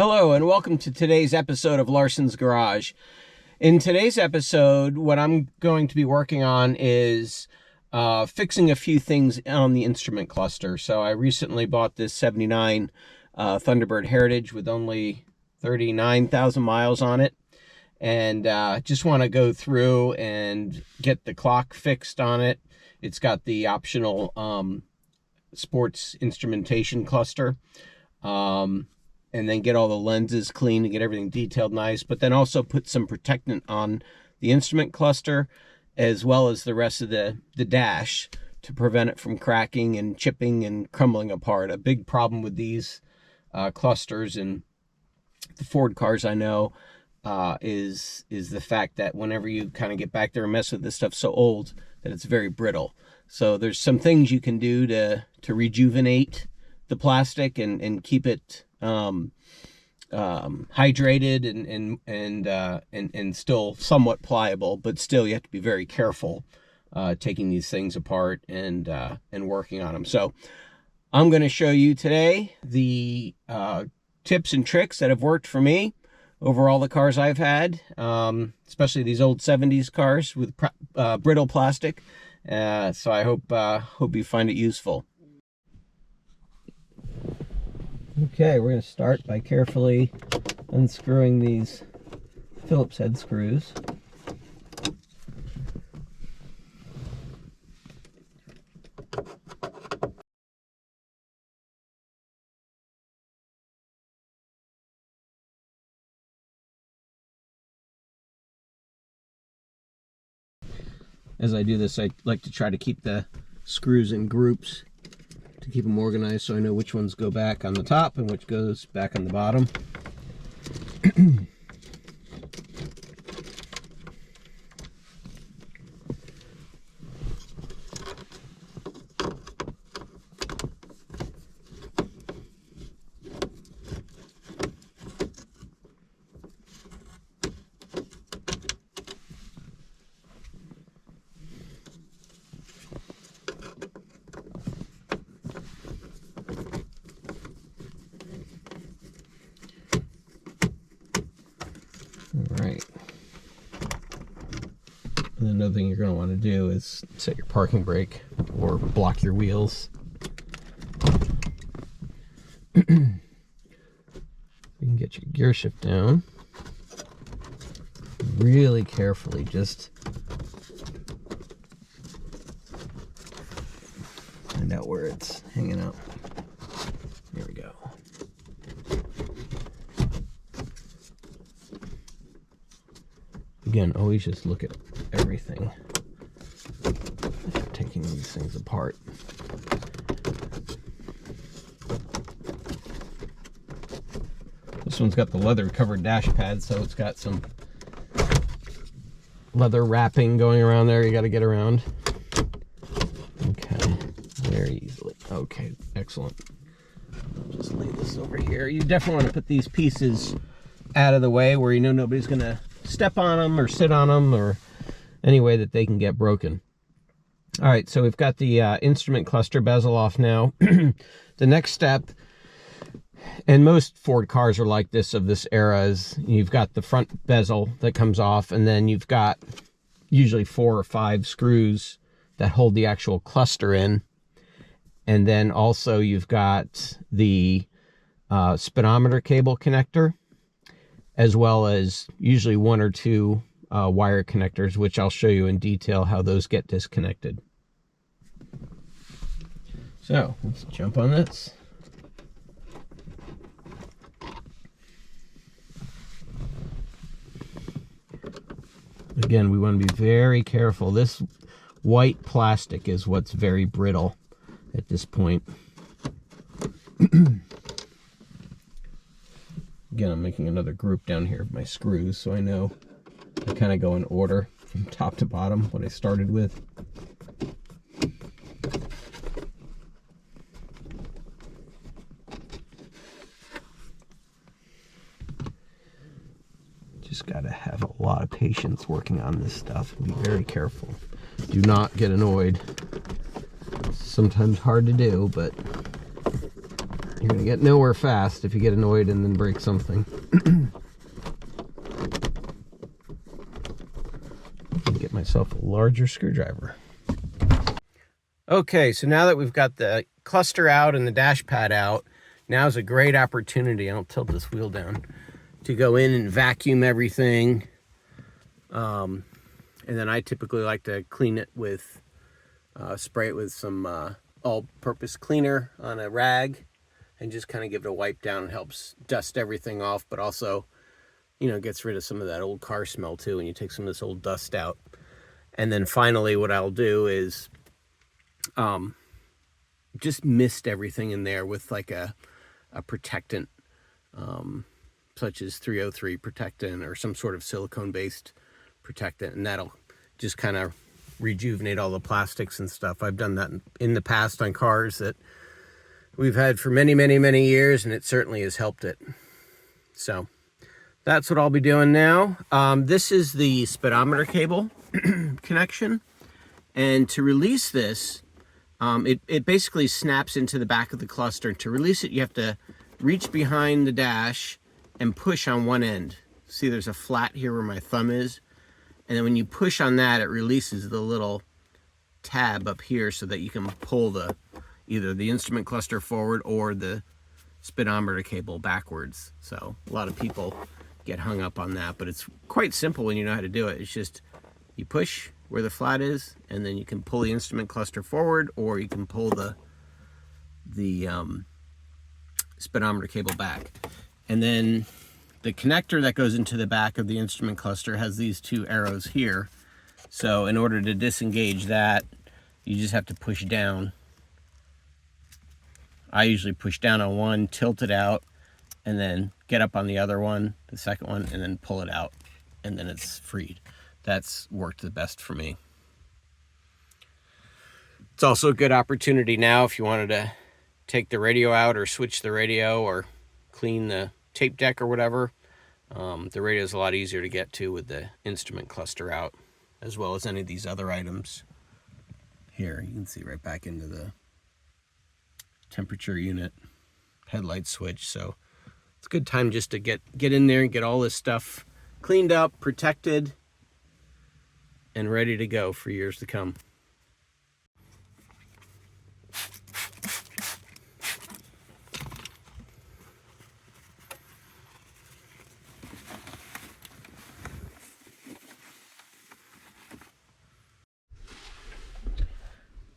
Hello and welcome to today's episode of Larson's Garage. In today's episode, what I'm going to be working on is fixing a few things on the instrument cluster. So I recently bought this 79 Thunderbird Heritage with only 39,000 miles on it. And just want to go through and get the clock fixed on it. It's got the optional sports instrumentation cluster. And then get all the lenses clean and get everything detailed nice, but then also put some protectant on the instrument cluster as well as the rest of the dash to prevent it from cracking and chipping and crumbling apart. A big problem with these clusters and the Ford cars I know is the fact that whenever you kind of get back there and mess with this stuff so old that it's very brittle. So there's some things you can do to rejuvenate the plastic and keep it hydrated and still somewhat pliable, but still you have to be very careful taking these things apart and working on them. So I'm going to show you today the tips and tricks that have worked for me over all the cars I've had, especially these old 70s cars with brittle plastic. So I hope you find it useful. Okay, we're going to start by carefully unscrewing these Phillips head screws. As I do this, I like to try to keep the screws in groups to keep them organized so I know which ones go back on the top and which goes back on the bottom. Alright. And another thing you're going to want to do is set your parking brake or block your wheels. You can get your gear shift down. Really carefully, just find out where it's hanging out. There we go. Again, always just look at everything if you're taking these things apart. This one's got the leather covered dash pad, so it's got some leather wrapping going around there you got to get around. Okay, very easily. Okay, excellent. I'll just lay this over here. You definitely want to put these pieces out of the way where you know nobody's going to step on them or sit on them or any way that they can get broken. All right, so we've got the instrument cluster bezel off now. The next step, and most Ford cars are like this of this era, is you've got the front bezel that comes off, and then you've got usually 4 or 5 screws that hold the actual cluster in. And then also you've got the speedometer cable connector, as well as usually 1 or 2 wire connectors, which I'll show you in detail how those get disconnected. So let's jump on this. Again, we want to be very careful. This white plastic is what's very brittle at this point. Again, I'm making another group down here of my screws, so I know I kind of go in order from top to bottom, what I started with. Just got to have a lot of patience working on this stuff. Be very careful. Do not get annoyed. It's sometimes hard to do, but you're going to You get nowhere fast if you get annoyed and then break something. Get myself a larger screwdriver. Okay, so now that we've got the cluster out and the dash pad out, now's a great opportunity, I'll tilt this wheel down, to go in and vacuum everything. And then I typically like to clean it with, spray it with some all-purpose cleaner on a rag and just kind of give it a wipe down. It helps dust everything off, but also, you know, gets rid of some of that old car smell too when you take some of this old dust out. And then finally what I'll do is just mist everything in there with like a protectant, such as 303 protectant or some sort of silicone-based protectant, and that'll just kind of rejuvenate all the plastics and stuff. I've done that in the past on cars that we've had for many, many, many years, and it certainly has helped it. So that's what I'll be doing now. This is the speedometer cable connection, and to release this, it basically snaps into the back of the cluster. To release it, you have to reach behind the dash and push on one end. See, there's a flat here where my thumb is. And then when you push on that, it releases the little tab up here so that you can pull either the instrument cluster forward or the speedometer cable backwards. So a lot of people get hung up on that, but it's quite simple when you know how to do it. It's just you push where the flat is, and then you can pull the instrument cluster forward, or you can pull the speedometer cable back. And then the connector that goes into the back of the instrument cluster has these two arrows here. So in order to disengage that, you just have to push down. I usually push down on one, tilt it out, and then get up on the other one, the second one, and then pull it out, and then it's freed. That's worked the best for me. It's also a good opportunity now if you wanted to take the radio out or switch the radio or clean the tape deck or whatever. The radio is a lot easier to get to with the instrument cluster out, as well as any of these other items. Here, you can see right back into the temperature unit, headlight switch. So it's a good time just to get in there and get all this stuff cleaned up, protected, and ready to go for years to come.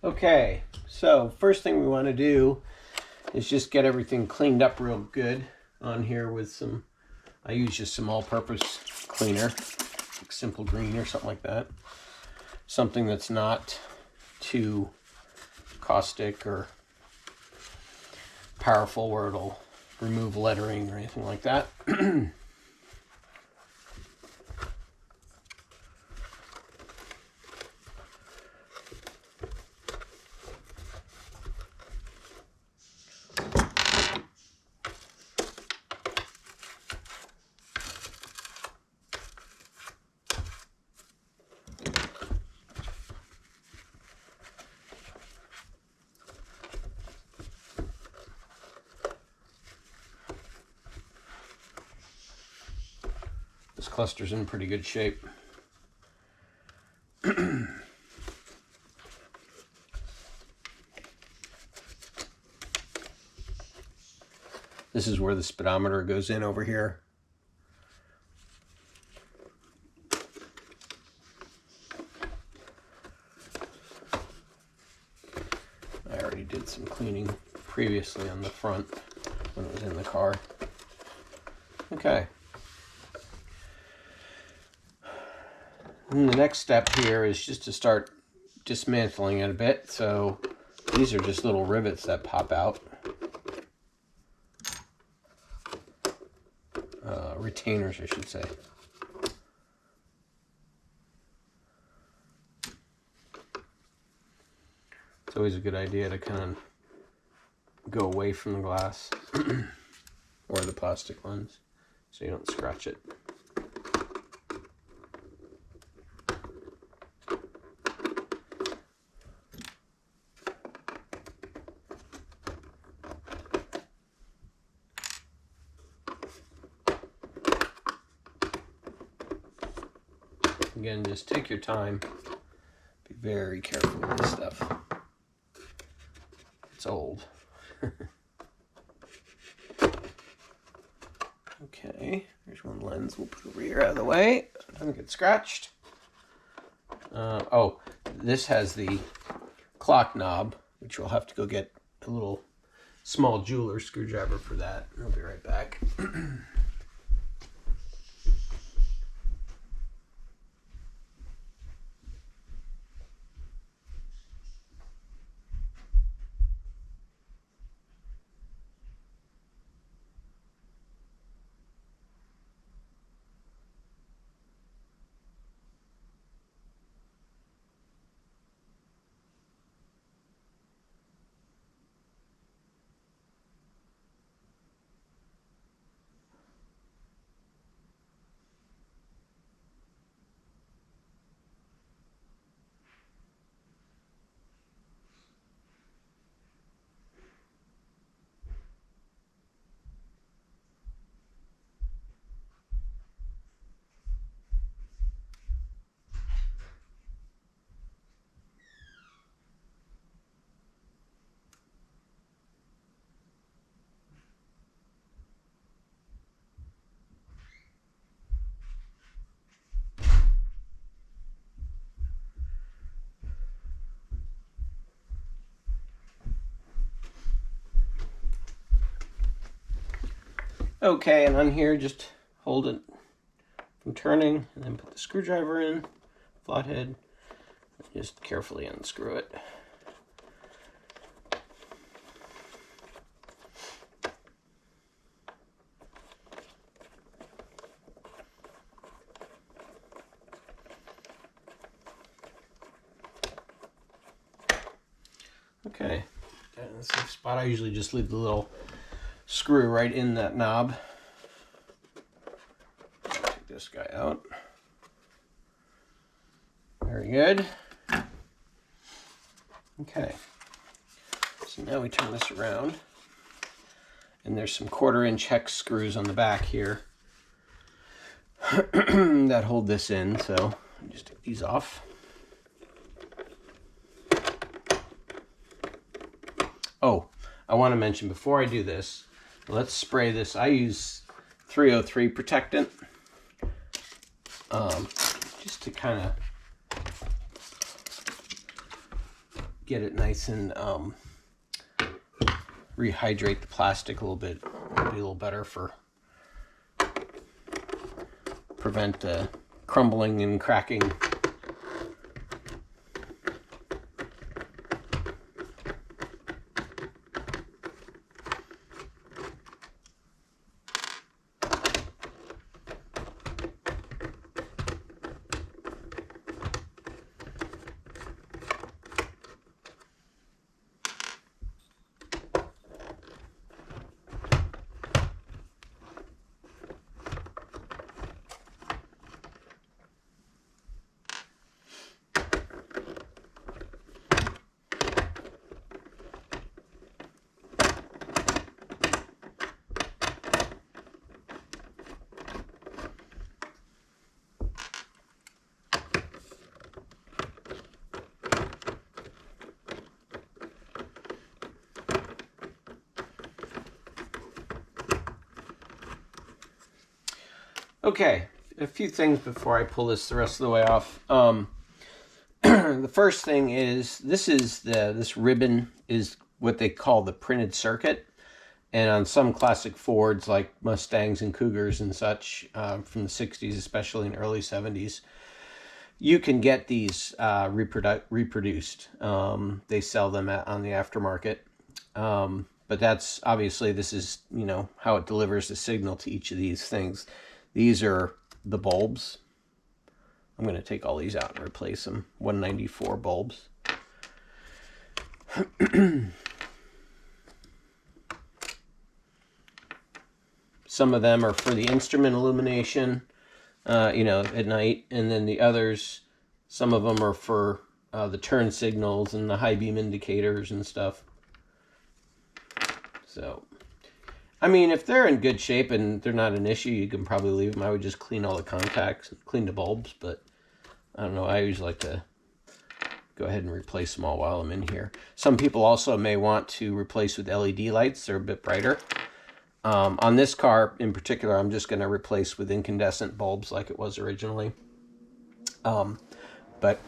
Okay, so first thing we want to do is just get everything cleaned up real good on here with some, I use just some all-purpose cleaner, like Simple Green or something like that. Something that's not too caustic or powerful where it'll remove lettering or anything like that. This cluster's in pretty good shape. This is where the speedometer goes in over here. I already did some cleaning previously on the front when it was in the car. Okay. And the next step here is just to start dismantling it a bit. So these are just little rivets that pop out. Retainers, I should say. It's always a good idea to kind of go away from the glass or the plastic lens so you don't scratch it. Again, just take your time. Be very careful with this stuff. It's old. Okay, there's one lens we'll put over here out of the way. Doesn't get scratched. Oh, this has the clock knob, which we'll have to go get a little small jeweler screwdriver for that. I'll be right back. Okay, and on here, just hold it from turning, and then put the screwdriver in, flathead, and just carefully unscrew it. Okay, in the safe spot, I usually just leave the little screw right in that knob. Take this guy out. Very good. Okay, so now we turn this around, and there's some 1/4-inch hex screws on the back here that hold this in, so I'll just take these off. Oh, I want to mention before I do this, let's spray this. I use 303 protectant, just to kind of get it nice and rehydrate the plastic a little bit. It'll be a little better for prevent crumbling and cracking. Okay, a few things before I pull this the rest of the way off. The first thing is this ribbon is what they call the printed circuit, and on some classic Fords like Mustangs and Cougars and such from the 60s, especially in early 70s, you can get these reproduced. They sell them on the aftermarket. But that's obviously, this is, you know, how it delivers the signal to each of these things. These are the bulbs. I'm going to take all these out and replace them. 194 bulbs. Some of them are for the instrument illumination, you know, at night. And then the others, some of them are for the turn signals and the high beam indicators and stuff. So, I mean, if they're in good shape and they're not an issue, you can probably leave them. I would just clean all the contacts and clean the bulbs, but I don't know, I usually like to go ahead and replace them all while I'm in here. Some people also may want to replace with LED lights. They're a bit brighter. On this car in particular, I'm just going to replace with incandescent bulbs like it was originally. But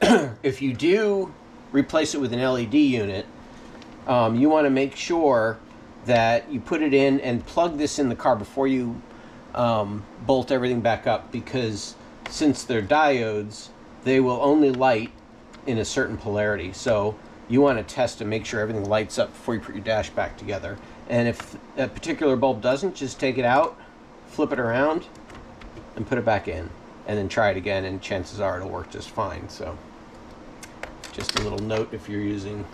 if you do replace it with an LED unit, you want to make sure that you put it in and plug this in the car before you bolt everything back up, because since they're diodes, they will only light in a certain polarity. So you want to test to make sure everything lights up before you put your dash back together. And if a particular bulb doesn't, just take it out, flip it around, and put it back in. And then try it again, and chances are it'll work just fine. So just a little note if you're using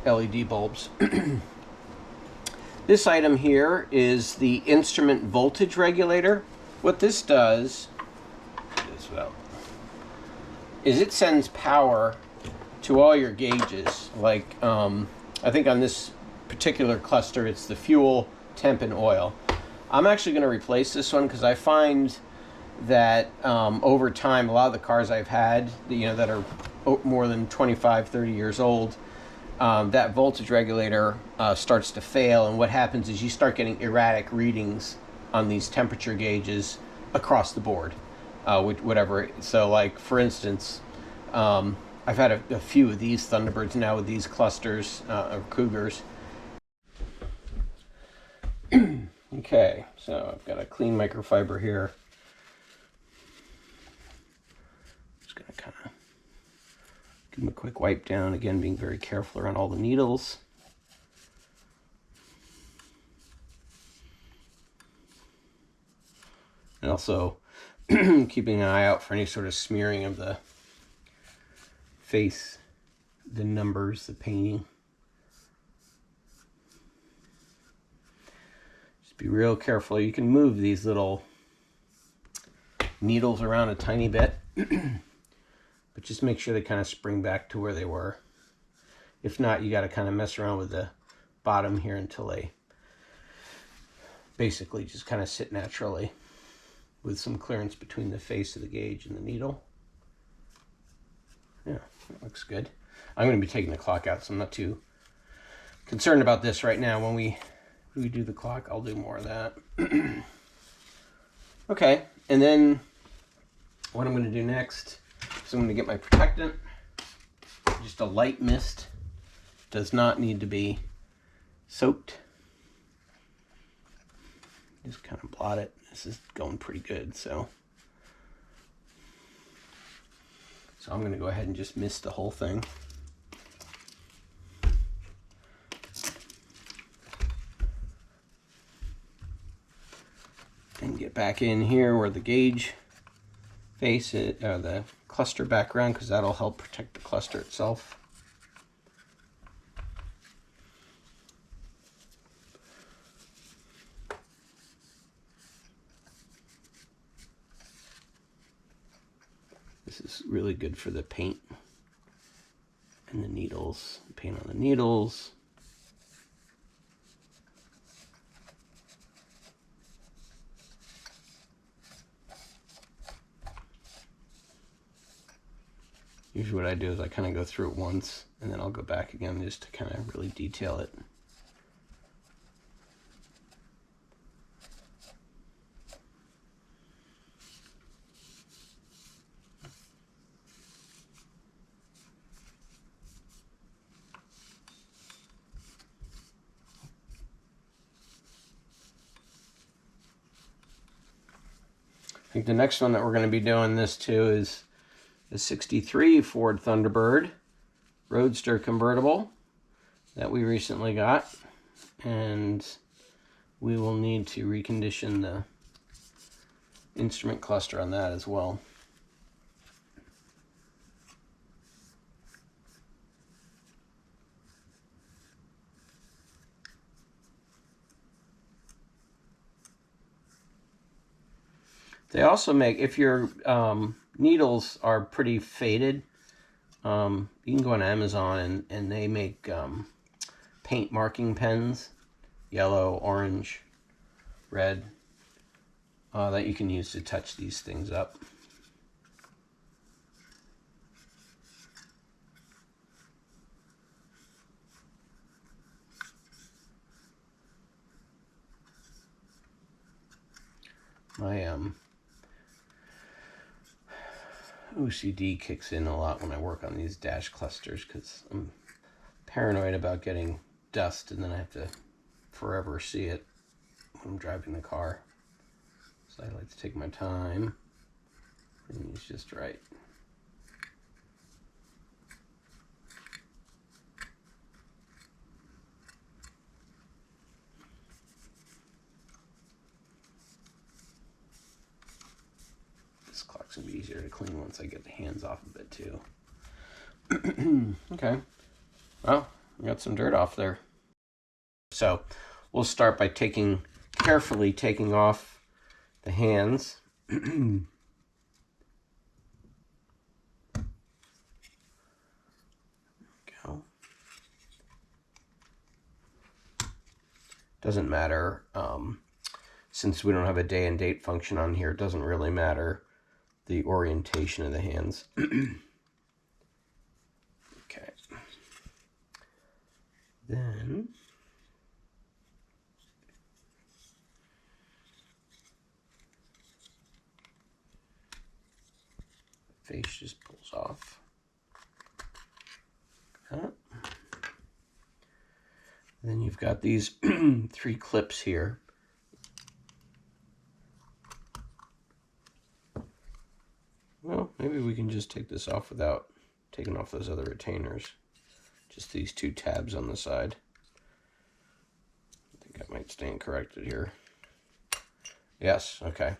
LED bulbs. This item here is the instrument voltage regulator. What this does is it sends power to all your gauges. Like I think on this particular cluster, it's the fuel, temp, and oil. I'm actually going to replace this one because I find that over time, a lot of the cars I've had, that are more than 25, 30 years old, that voltage regulator starts to fail, and what happens is you start getting erratic readings on these temperature gauges across the board, whatever. So, like for instance, I've had a few of these Thunderbirds now with these clusters of Cougars. Okay, so I've got a clean microfiber here. Just gonna kind of give them a quick wipe down, again being very careful around all the needles. And also keeping an eye out for any sort of smearing of the face, the numbers, the painting. Just be real careful. You can move these little needles around a tiny bit, but just make sure they kind of spring back to where they were. If not, you got to kind of mess around with the bottom here until they basically just kind of sit naturally with some clearance between the face of the gauge and the needle. Yeah, that looks good. I'm going to be taking the clock out, so I'm not too concerned about this right now. When we do the clock, I'll do more of that. Okay, and then what I'm going to do next is I'm going to get my protectant. Just a light mist. Does not need to be soaked. Just kind of blot it. This is going pretty good, so I'm going to go ahead and just mist the whole thing. And get back in here where the gauge face is, the cluster background, because that'll help protect the cluster itself. This is really good for the paint and the needles, paint on the needles. Usually what I do is I kind of go through it once and then I'll go back again just to kind of really detail it. I think the next one that we're going to be doing this to is the 63 Ford Thunderbird Roadster convertible that we recently got, and we will need to recondition the instrument cluster on that as well. They also make, if your needles are pretty faded, you can go on Amazon and they make paint marking pens, yellow, orange, red. that you can use to touch these things up. My OCD kicks in a lot when I work on these dash clusters because I'm paranoid about getting dust and then I have to forever see it when I'm driving the car. So I like to take my time and use just right. This clock's gonna be easier to clean once I get the hands off of it too. Okay, well, we got some dirt off there. So we'll start by carefully taking off the hands. Go. Doesn't matter, since we don't have a day and date function on here, it doesn't really matter the orientation of the hands. Okay. Then the face just pulls off. Then you've got these 3 clips here. Well, maybe we can just take this off without taking off those other retainers. Just these 2 tabs on the side. I think I might stand corrected here. Yes, okay.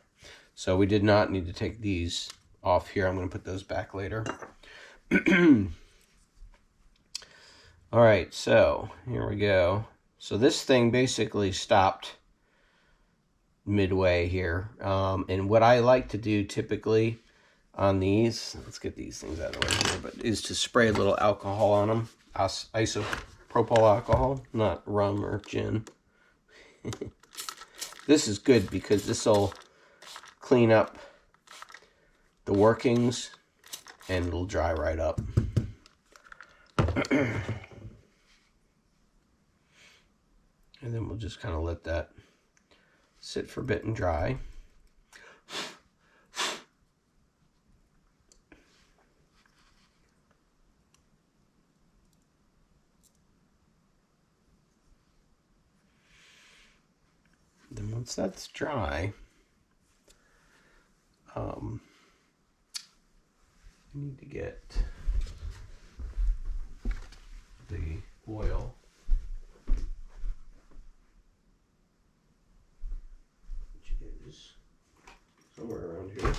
So we did not need to take these off here. I'm going to put those back later. All right, so here we go. So this thing basically stopped midway here. And what I like to do typically on these, let's get these things out of the way here, but is to spray a little alcohol on them. Isopropyl alcohol, not rum or gin. This is good because this will clean up the workings and it'll dry right up. And then we'll just kind of let that sit for a bit and dry. Then once that's dry, you need to get the oil. Somewhere around here.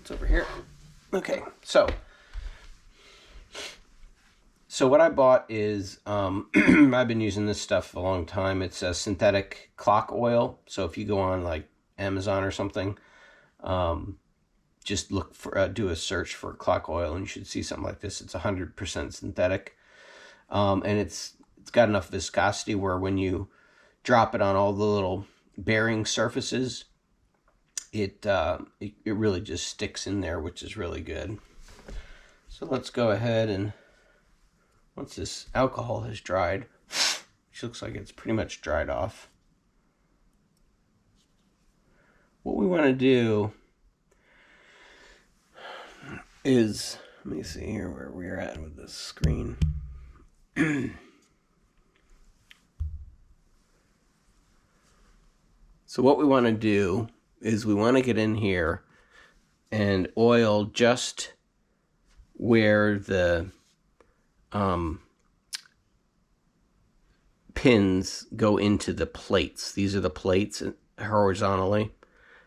It's over here. Okay, so what I bought is, I've been using this stuff a long time. It's a synthetic clock oil. So if you go on like Amazon or something, just look for, do a search for clock oil and you should see something like this. It's 100% synthetic. And it's got enough viscosity where when you drop it on all the little bearing surfaces, it really just sticks in there, which is really good. So let's go ahead and once this alcohol has dried, which looks like it's pretty much dried off, what we want to do is, let me see here where we're at with this screen. So what we want to do is we want to get in here and oil just where the pins go into the plates. These are the plates horizontally,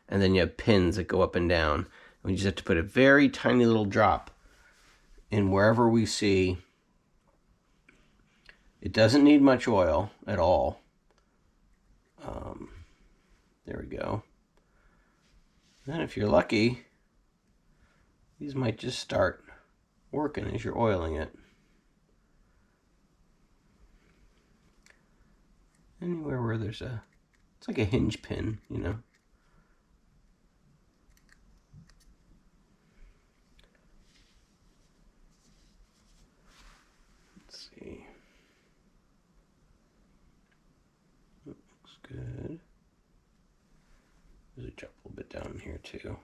and then you have pins that go up and down. We just have to put a very tiny little drop in wherever we see. It doesn't need much oil at all. There we go. Then if you're lucky, these might just start working as you're oiling it. Anywhere where there's it's like a hinge pin, you know. Let's see. That looks good. There's a drop a little bit down here too.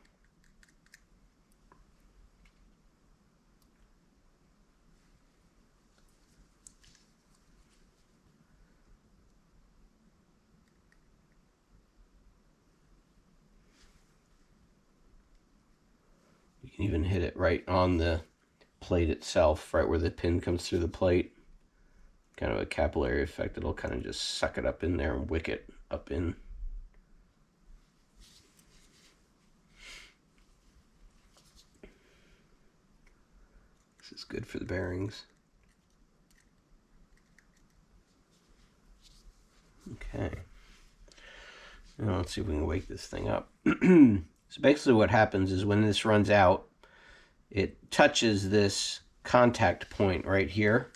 You can even hit it right on the plate itself, right where the pin comes through the plate. Kind of a capillary effect. It'll kind of just suck it up in there and wick it up in. This is good for the bearings. Okay. Now let's see if we can wake this thing up. So basically what happens is when this runs out, it touches this contact point right here.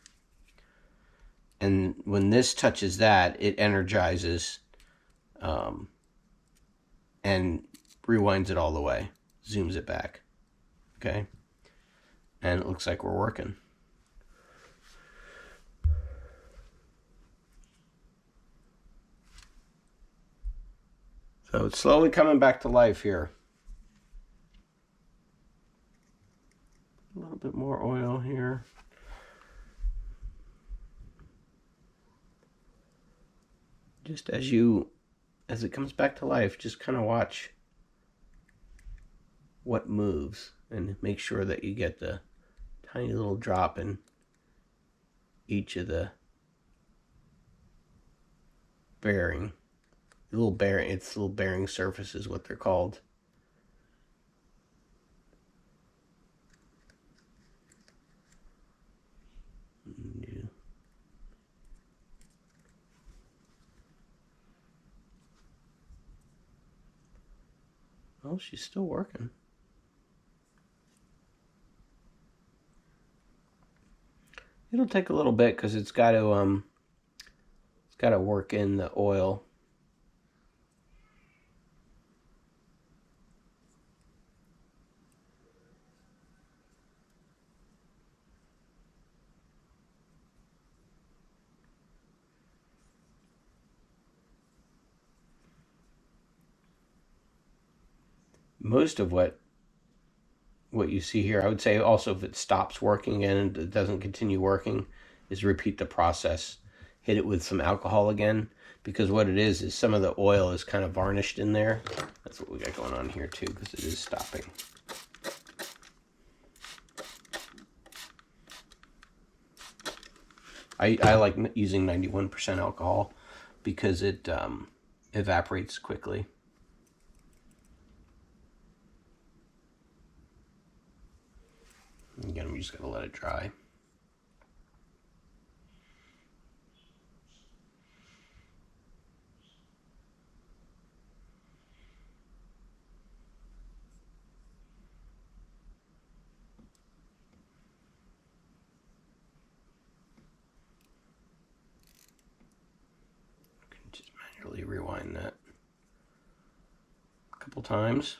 And when this touches that, it energizes and rewinds it all the way, zooms it back. Okay? And it looks like we're working. So it's slowly coming back to life here. A little bit more oil here. Just as it comes back to life, just kind of watch what moves and make sure that you get the tiny little drop in each of the bearing. It's little bearing surfaces, what they're called. Yeah. Oh, she's still working. It'll take a little bit because it's got to work in the oil. Most of what you see here, I would say also if it stops working and it doesn't continue working, is repeat the process. Hit it with some alcohol again, because what it is some of the oil is kind of varnished in there. That's what we got going on here too, because it is stopping. I like using 91% alcohol because it evaporates quickly. Again, we just gotta let it dry. Just manually rewind that a couple times.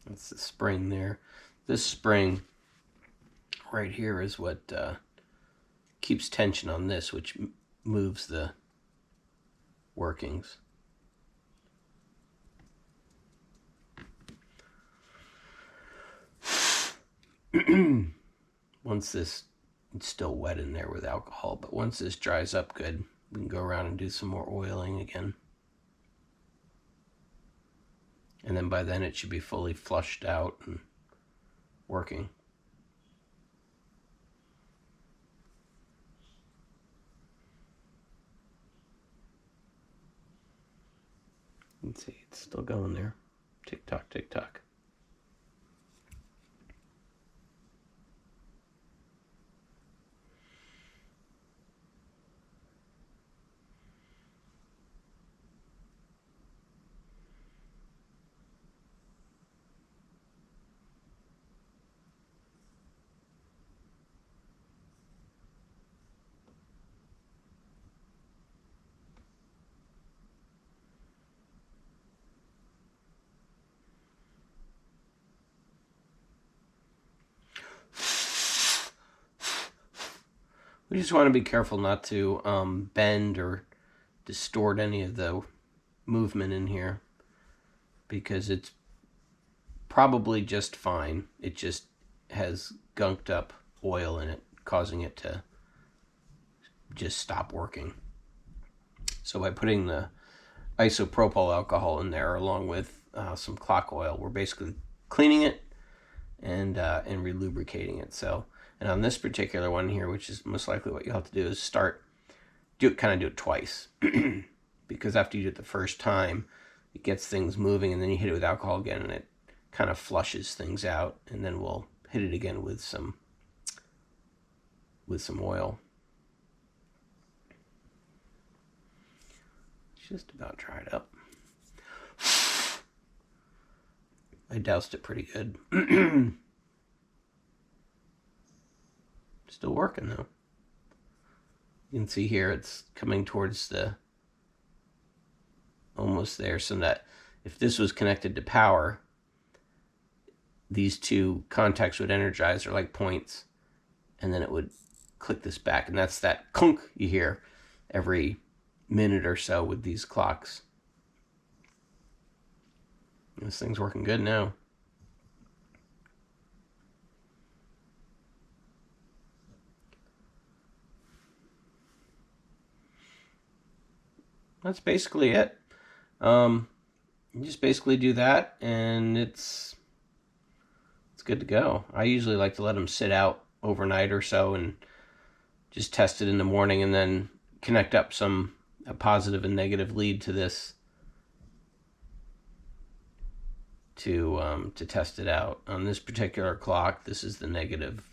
That's the spring there. This spring right here is what keeps tension on this, which moves the workings. Once this, it's still wet in there with alcohol, but once this dries up good, we can go around and do some more oiling again. And then by then it should be fully flushed out and working. You can see it's still going there. Tick tock, tick tock. We just want to be careful not to bend or distort any of the movement in here, because it's probably just fine. It just has gunked up oil in it, causing it to just stop working. So by putting the isopropyl alcohol in there along with some clock oil, we're basically cleaning it and relubricating it. So, and on this particular one here, which is most likely what you'll have to do, is do it twice. Because after you do it the first time, it gets things moving, and then you hit it with alcohol again, and it kind of flushes things out, and then we'll hit it again with some oil. It's just about dried up. I doused it pretty good. Still working though. You can see here it's coming towards the almost there, so that if this was connected to power, these two contacts would energize, or like points, and then it would click this back, and that's that clunk you hear every minute or so with these clocks. This thing's working good now. That's basically it. You just basically do that, and it's good to go. I usually like to let them sit out overnight or so and just test it in the morning, and then connect up a positive and negative lead to this to test it out. On this particular clock, this is the negative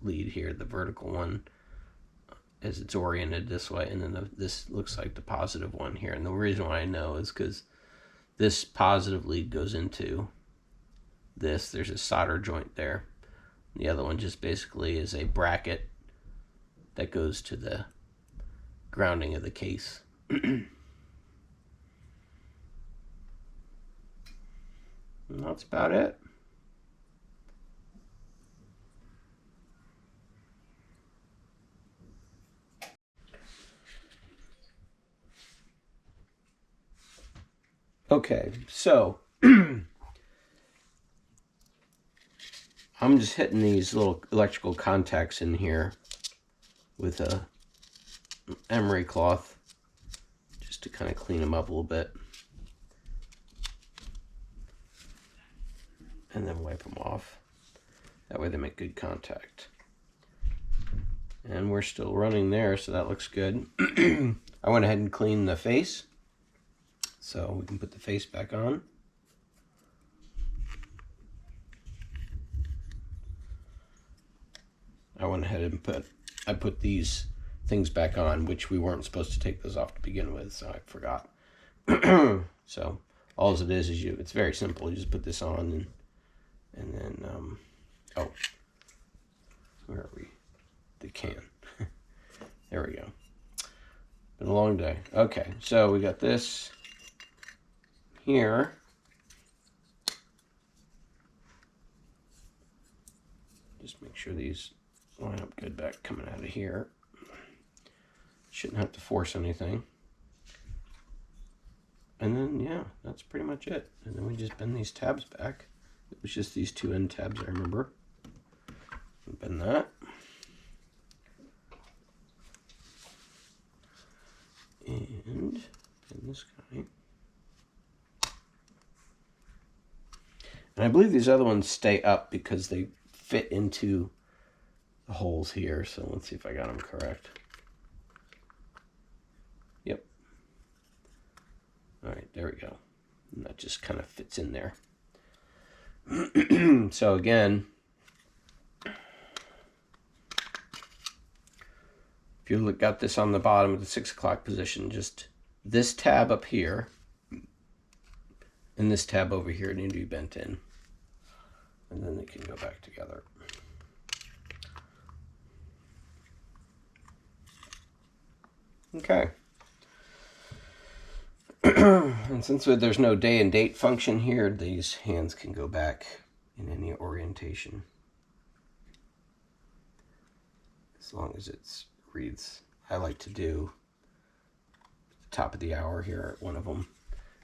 lead here, the vertical one, as it's oriented this way, and then this looks like the positive one here. And the reason why I know is because this positive lead goes into this. There's a solder joint there. The other one just basically is a bracket that goes to the grounding of the case. And that's about it. Okay, so I'm just hitting these little electrical contacts in here with a emery cloth just to kind of clean them up a little bit, and then wipe them off. That way they make good contact. And we're still running there, so that looks good. I went ahead and cleaned the face, so we can put the face back on. I went ahead and put these things back on, which we weren't supposed to take those off to begin with, so I forgot. So all it is it's very simple. You just put this on, and then oh, where are we? The can. There we go. Been a long day. Okay, so we got this here. Just make sure these line up good back coming out of here. Shouldn't have to force anything. And then, yeah, that's pretty much it. And then we just bend these tabs back. It was just these two end tabs, I remember. Bend that. And bend this guy. And I believe these other ones stay up because they fit into the holes here. So let's see if I got them correct. Yep. All right, there we go. And that just kind of fits in there. So again, if you got this on the bottom of the 6 o'clock position, just this tab up here and this tab over here need to be bent in, and then they can go back together. Okay. And since there's no day and date function here, these hands can go back in any orientation, as long as it's wreaths. I like to do the top of the hour here at one of them.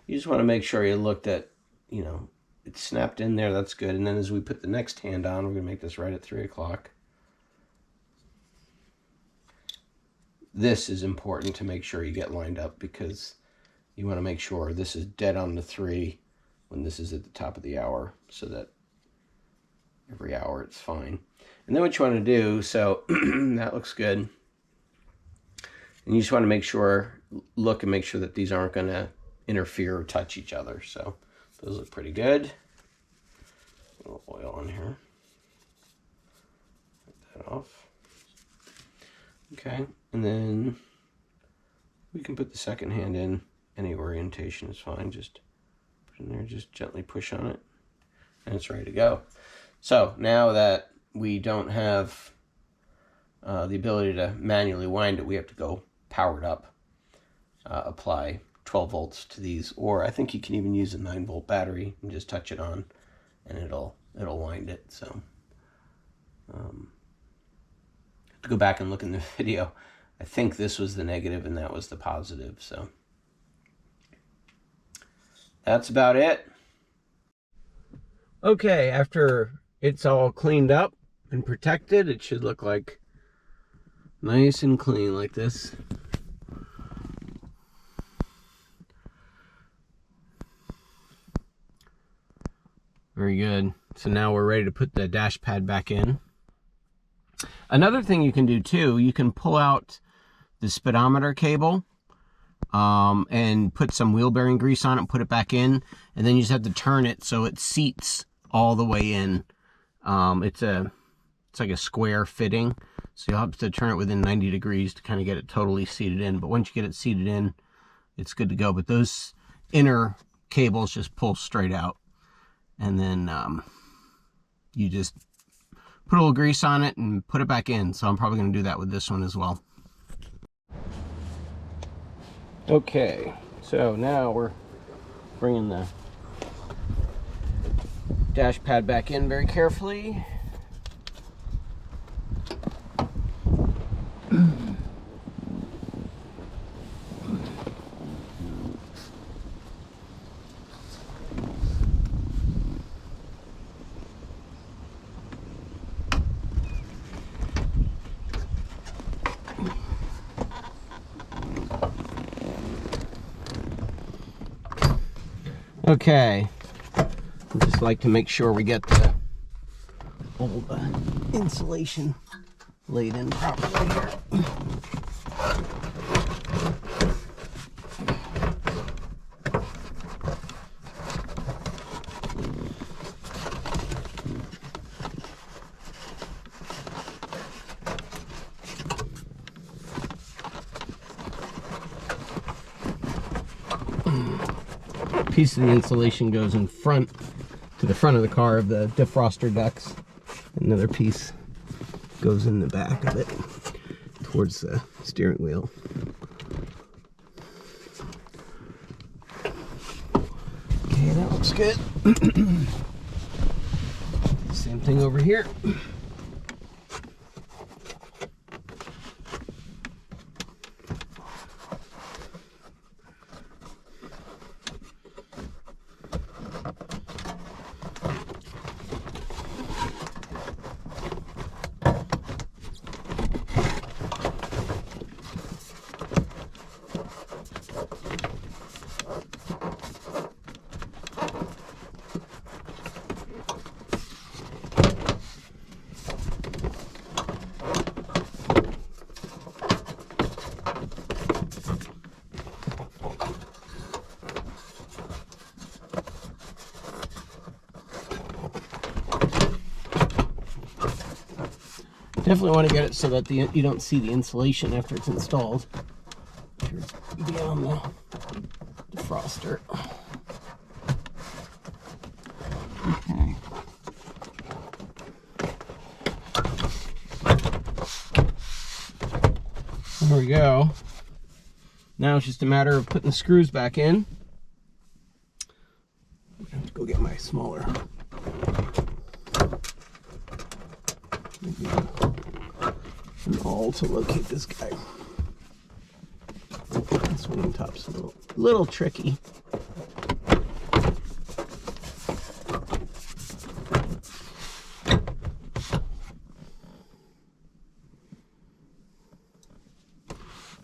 You just want to make sure you looked at, you know, it's snapped in there, that's good. And then as we put the next hand on, we're going to make this right at 3 o'clock. This is important to make sure you get lined up, because you want to make sure this is dead on the 3 when this is at the top of the hour, so that every hour it's fine. And then what you want to do, so that looks good. And you just want to make sure, look and make sure that these aren't going to interfere or touch each other. So those look pretty good. A little oil on here. Take that off. Okay, and then we can put the second hand in. Any orientation is fine. Just put it in there, just gently push on it, and it's ready to go. So now that we don't have the ability to manually wind it, we have to go powered up, apply 12 volts to these, or I think you can even use a 9-volt battery and just touch it on, and it'll wind it. So to go back and look in the video, I think this was the negative and that was the positive. So that's about it. Okay, after it's all cleaned up and protected, it should look like nice and clean like this. Very good. So now we're ready to put the dash pad back in. Another thing you can do too, you can pull out the speedometer cable and put some wheel bearing grease on it and put it back in, and then you just have to turn it so it seats all the way in. It's like a square fitting, so you'll have to turn it within 90 degrees to kind of get it totally seated in. But once you get it seated in, it's good to go. But those inner cables just pull straight out, and then you just put a little grease on it and put it back in. So I'm probably going to do that with this one as well. Okay, so now we're bringing the dash pad back in very carefully. Okay, I just like to make sure we get the old insulation laid in properly here. Piece of the insulation goes in front, to the front of the car of the defroster ducts. Another piece goes in the back of it towards the steering wheel. Okay, that looks good. Same thing over here. Definitely want to get it so that you don't see the insulation after it's installed. Beyond the defroster. Okay. There we go. Now it's just a matter of putting the screws back in. I have to go get my smaller. and all to locate this guy. This swinging top's a little tricky.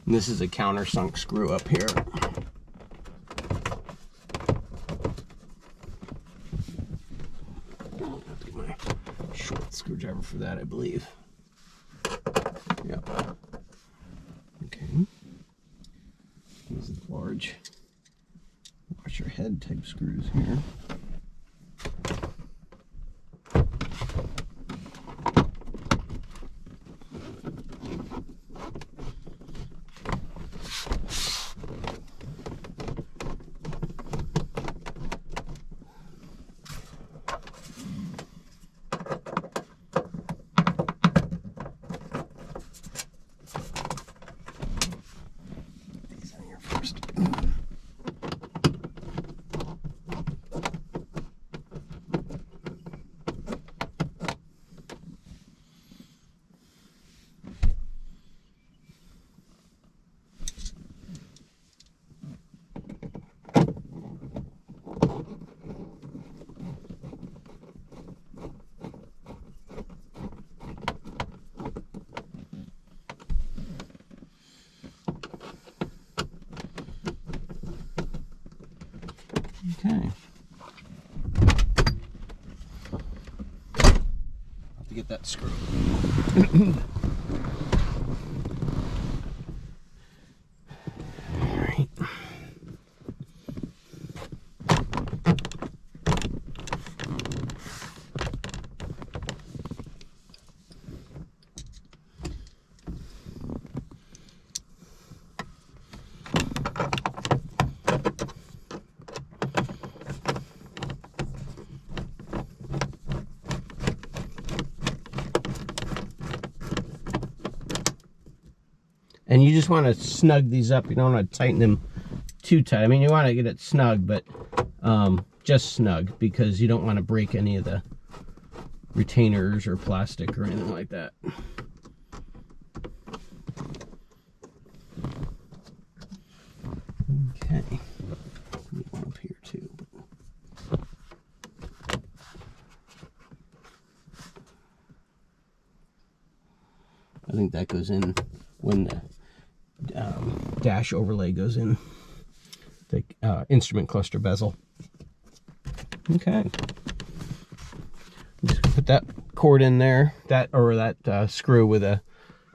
And this is a countersunk screw up here. I'll have to get my short screwdriver for that, I believe. Yep. Okay. These are large washer head type screws here. Okay. I'll have to get that screw. All right. And you just want to snug these up. You don't want to tighten them too tight. I mean, you want to get it snug, but just snug, because you don't want to break any of the retainers or plastic or anything like that. Okay. Need one up here too. I think that goes in when the dash overlay goes in the instrument cluster bezel. Okay, just put that cord in there, that screw with a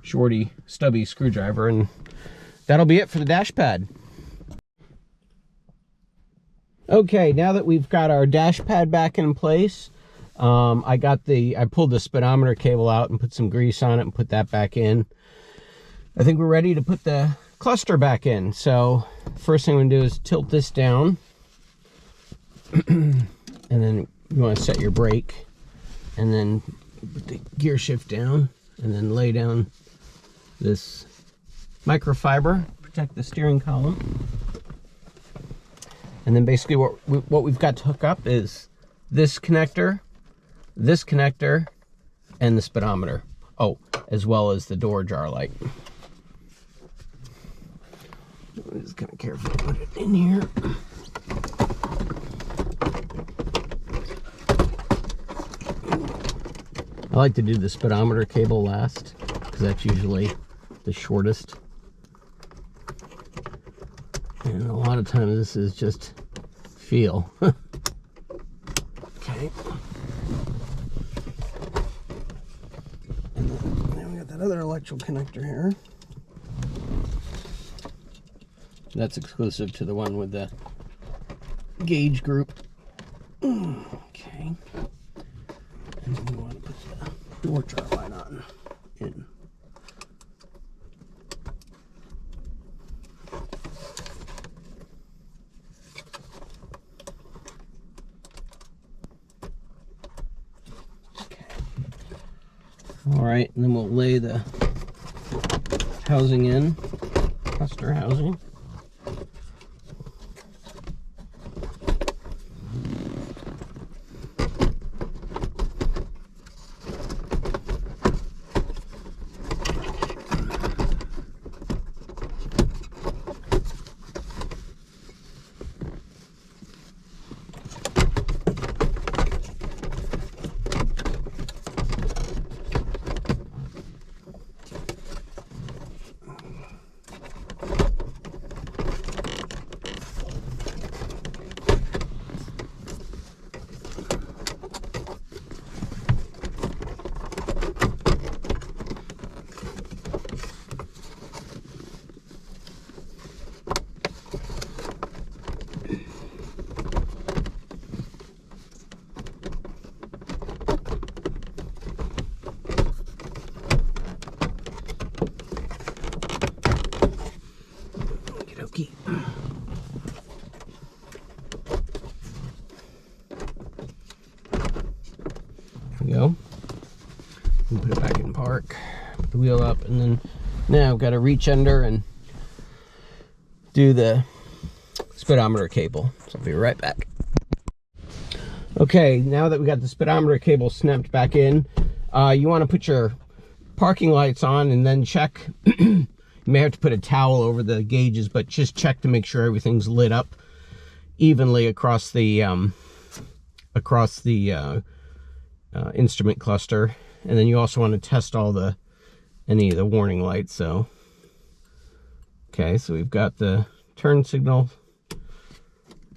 shorty stubby screwdriver, and that'll be it for the dash pad. Okay, now that we've got our dash pad back in place, I pulled the speedometer cable out and put some grease on it and put that back in. I think we're ready to put the cluster back in. So first thing I'm gonna do is tilt this down, and then you want to set your brake, and then put the gear shift down, and then lay down this microfiber, protect the steering column. And then basically what we've got to hook up is this connector, and the speedometer. Oh, as well as the door jar light. I'm just kind of carefully put it in here. I like to do the speedometer cable last, because that's usually the shortest. And a lot of times this is just feel. Okay. And then we got that other electrical connector here. That's exclusive to the one with the gauge group. Okay. And then we want to put the door jar light on in. Okay. All right, and then we'll lay the housing in, cluster housing. And put it back in park. Put the wheel up, and then now I've got to reach under and do the speedometer cable. So I'll be right back. Okay, now that we got the speedometer cable snapped back in, you want to put your parking lights on and then check. You may have to put a towel over the gauges, but just check to make sure everything's lit up evenly across the instrument cluster. And then you also want to test any of the warning lights. So okay, so we've got the turn signal,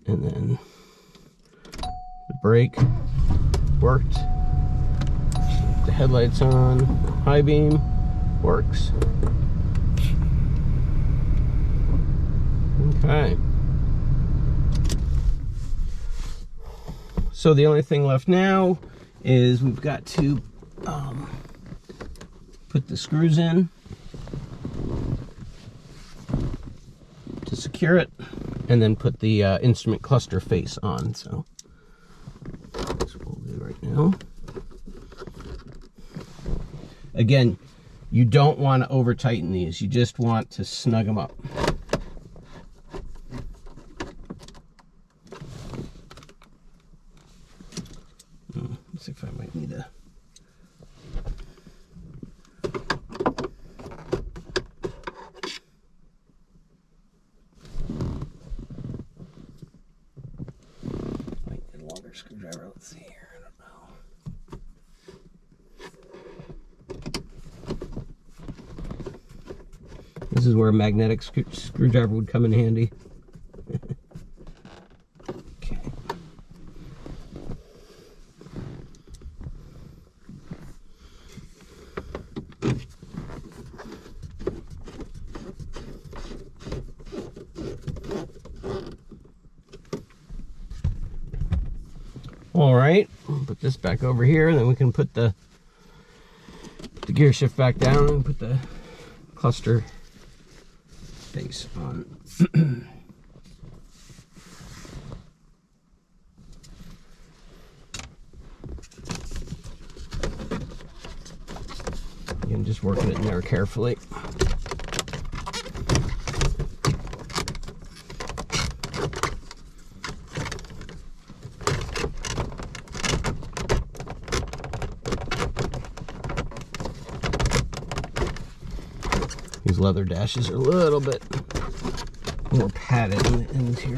and then the brake worked. The headlights on, high beam works. Okay. So the only thing left now is we've got to put the screws in to secure it, and then put the instrument cluster face on. So that's what we'll do right now. Again, you don't want to over tighten these. You just want to snug them up. Let's see if I might need a... might get a longer screwdriver. Let's see here. I don't know. This is where a magnetic screwdriver would come in handy. Okay. All right, put this back over here, and then we can put the gear shift back down and put the cluster face on. Again, just working it in there carefully. These leather dashes are a little bit more padded in the ends here.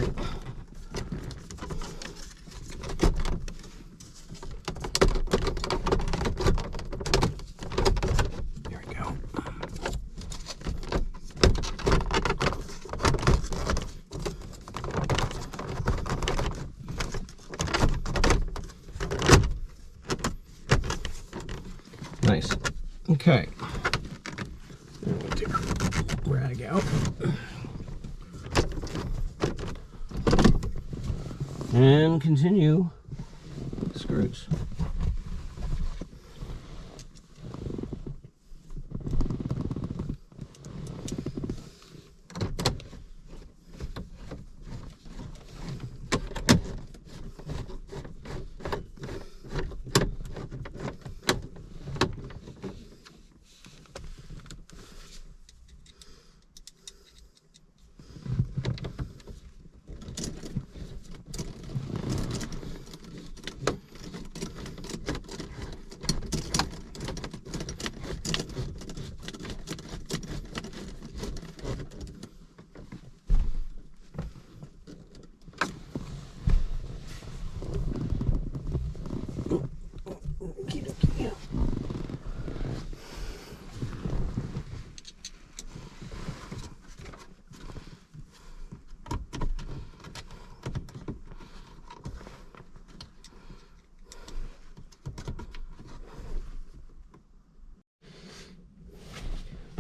There we go. Nice. Okay. Rag out and continue the screws.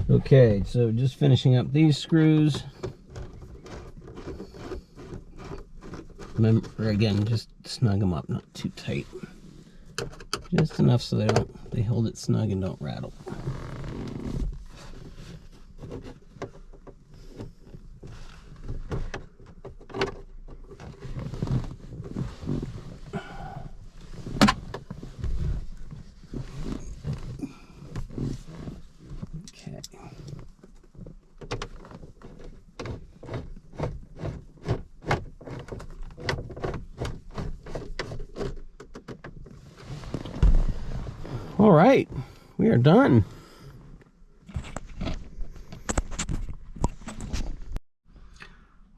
Okay, so just finishing up these screws. Remember, again, just snug them up, not too tight. Just enough so they hold it snug and don't rattle. All right, we are done.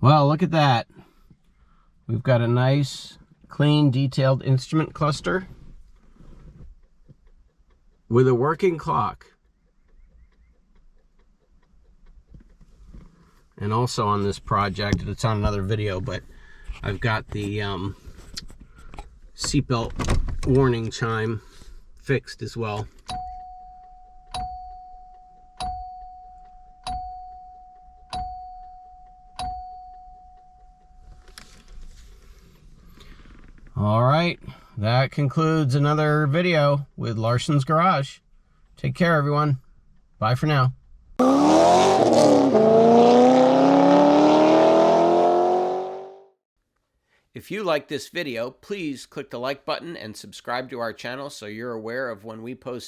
Well, look at that. We've got a nice, clean, detailed instrument cluster with a working clock. And also on this project, it's on another video, but I've got the seatbelt warning chime fixed as well. All right, that concludes another video with Larson's Garage. Take care, everyone. Bye for now. If you like this video, please click the like button and subscribe to our channel so you're aware of when we post